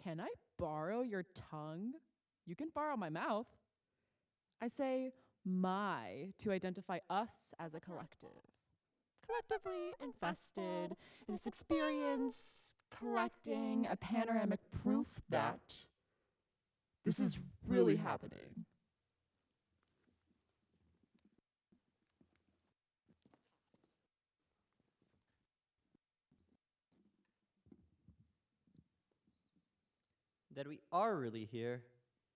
can I borrow your tongue? You can borrow my mouth. I say my to identify us as a collective. Collectively invested in this experience, collecting a panoramic proof that this is really happening. That we are really here,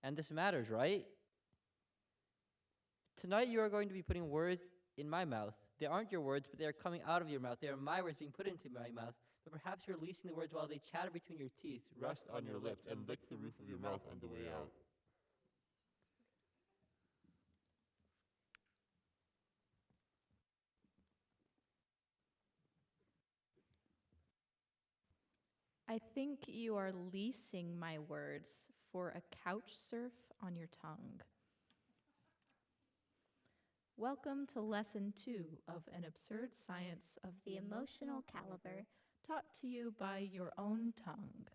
and this matters, right? Tonight you are going to be putting words in my mouth. They aren't your words, but they are coming out of your mouth. They are my words being put into my mouth. But perhaps you're releasing the words while they chatter between your teeth. Rest on your lips and lick the roof of your mouth on the way out. I think you are leasing my words for a couch surf on your tongue. Welcome to Lesson 2 of An Absurd Science of the Emotional Caliber, taught to you by your own tongue.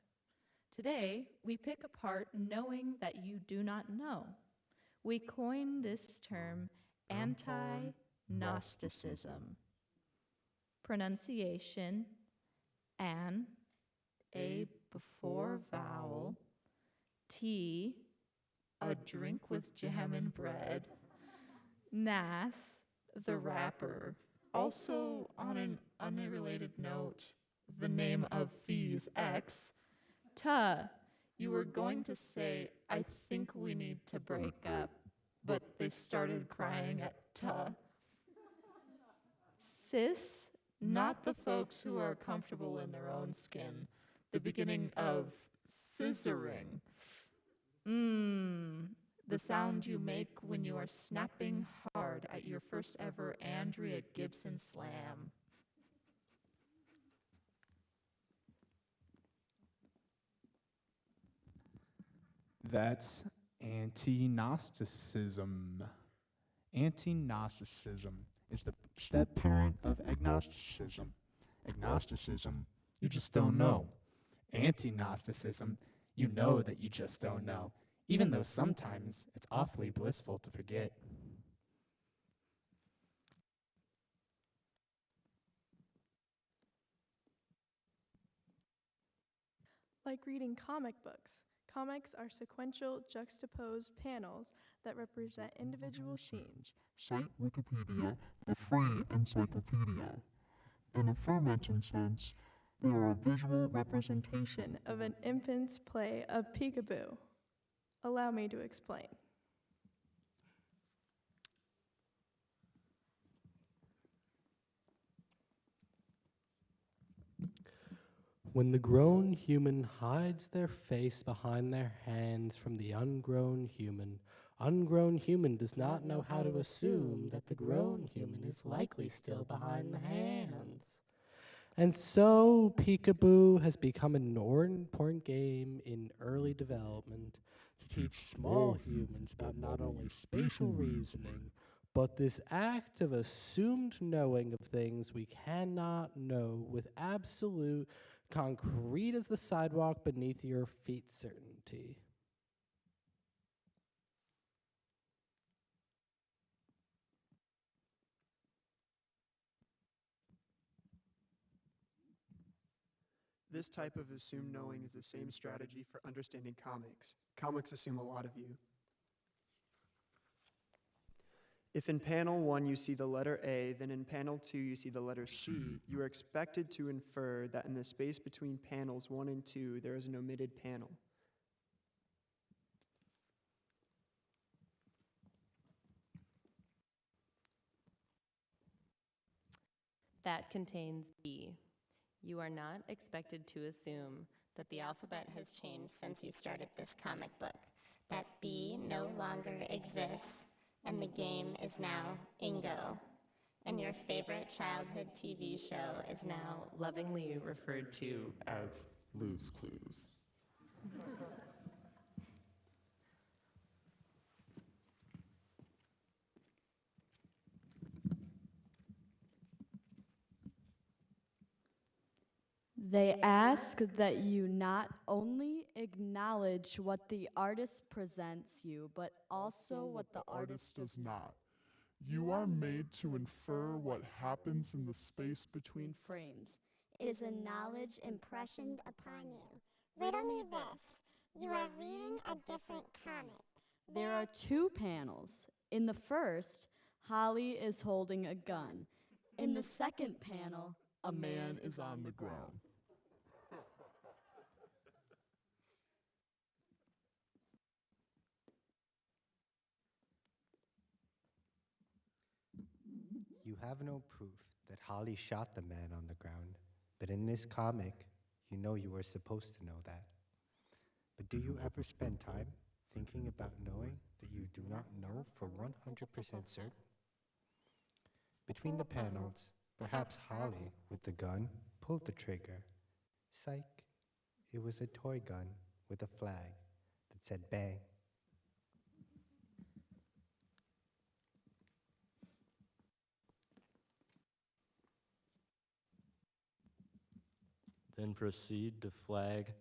Today, we pick apart knowing that you do not know. We coin this term Anti-gnosticism. Pronunciation, an, a before vowel, tea, a drink with jam and bread, nas, the rapper. Also, on an unrelated note, the name of Fees X, ta, you were going to say, I think we need to break up, but they started crying at ta. Cis, not the folks who are comfortable in their own skin, the beginning of scissoring. The sound you make when you are snapping hard at your first ever Andrea Gibson slam. That's Anti-gnosticism. Anti-gnosticism is the step-parent of agnosticism. Agnosticism, you just don't know. Anti-gnosticism, you know that you just don't know, even though sometimes it's awfully blissful to forget. Like reading comic books. Comics are sequential, juxtaposed panels that represent individual scenes. Cite Wikipedia, the free encyclopedia. In a aforementioned sense, they are a visual Representation of an infant's play of peekaboo. Allow me to explain. When the grown human hides their face behind their hands from the ungrown human does not know how to assume that the grown human is likely still behind the hands. And so peekaboo has become an important game in early development to teach small humans about not only spatial reasoning, but this act of assumed knowing of things we cannot know with absolute, concrete as the sidewalk beneath your feet certainty. This type of assumed knowing is the same strategy for understanding comics. Comics assume a lot of you. If in panel 1 you see the letter A, then in panel 2 you see the letter C, you are expected to infer that in the space between panels 1 and 2 there is an omitted panel. That contains B. You are not expected to assume that the alphabet has changed since you started this comic book, that B no longer exists, and the game is now Ingo, and your favorite childhood TV show is now lovingly referred to as Blue's Clues. They ask that you not only acknowledge what the artist presents you, but also what the artist does not. You are made to infer what happens in the space between frames. It is a knowledge impressioned upon you. Riddle me this. You are reading a different comic. There are two panels. In the first, Holly is holding a gun. In the second panel, a man is on the ground. You have no proof that Holly shot the man on the ground, but in this comic, you know you were supposed to know that. But do you ever spend time thinking about knowing that you do not know for 100% certain? Between the panels, perhaps Holly, with the gun, pulled the trigger. Psych, it was a toy gun with a flag that said bang. Then proceed to flag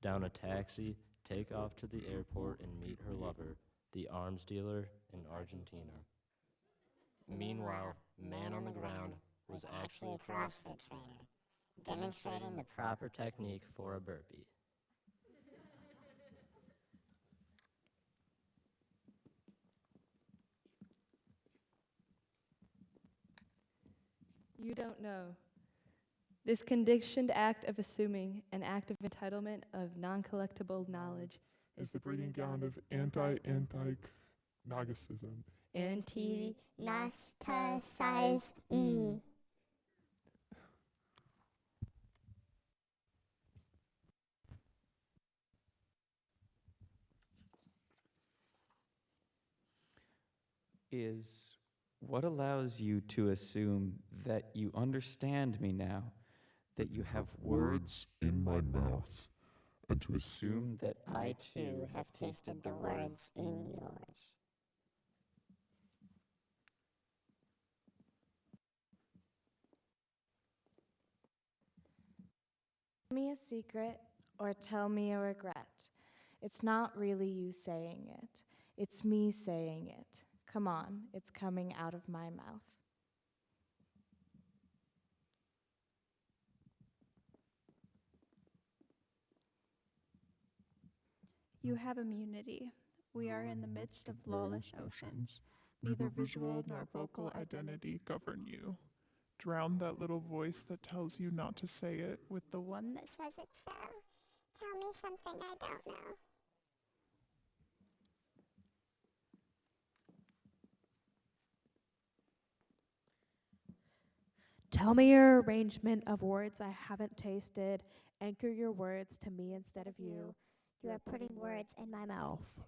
down a taxi, take off to the airport and meet her lover, the arms dealer in Argentina. Meanwhile, man on the ground was actually a CrossFit trainer, demonstrating the proper technique for a burpee. You don't know. This conditioned act of assuming, an act of entitlement of non-collectible knowledge, is the breeding ground of anti-gnosticism. Anti-gnosticism. Is what allows you to assume that you understand me now, that you have words in my mouth, and to assume that I too have tasted the words in yours. Tell me a secret or tell me a regret. It's not really you saying it. It's me saying it. Come on, it's coming out of my mouth. You have immunity. We are in the midst of lawless oceans. Neither visual nor vocal identity govern you. Drown that little voice that tells you not to say it with the one That says it's so. Tell me something I don't know. Tell me your arrangement of words I haven't tasted. Anchor your words to me instead of you. You are putting words in my mouth.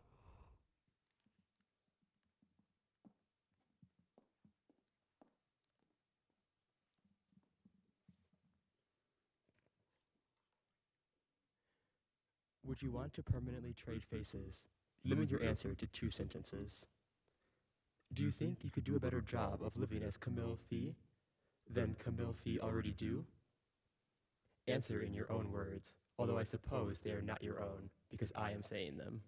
Would you want to permanently trade faces? Limit your answer to 2 sentences. Do you think you could do a better job of living as Camille Fee than Camille Fee already do? Answer in your own words, although I suppose they are not your own, because I am saying them.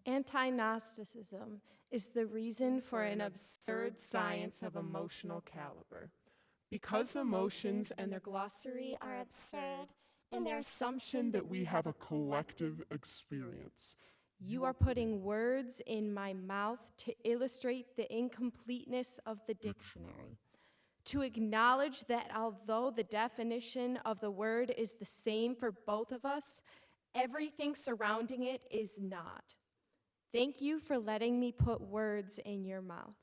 Anti-gnosticism is the reason for an absurd science of emotional caliber. Because emotions and their glossary are absurd in their assumption that we have a collective experience. You are putting words in my mouth to illustrate the incompleteness of the dictionary. To acknowledge that although the definition of the word is the same for both of us, everything surrounding it is not. Thank you for letting me put words in your mouth.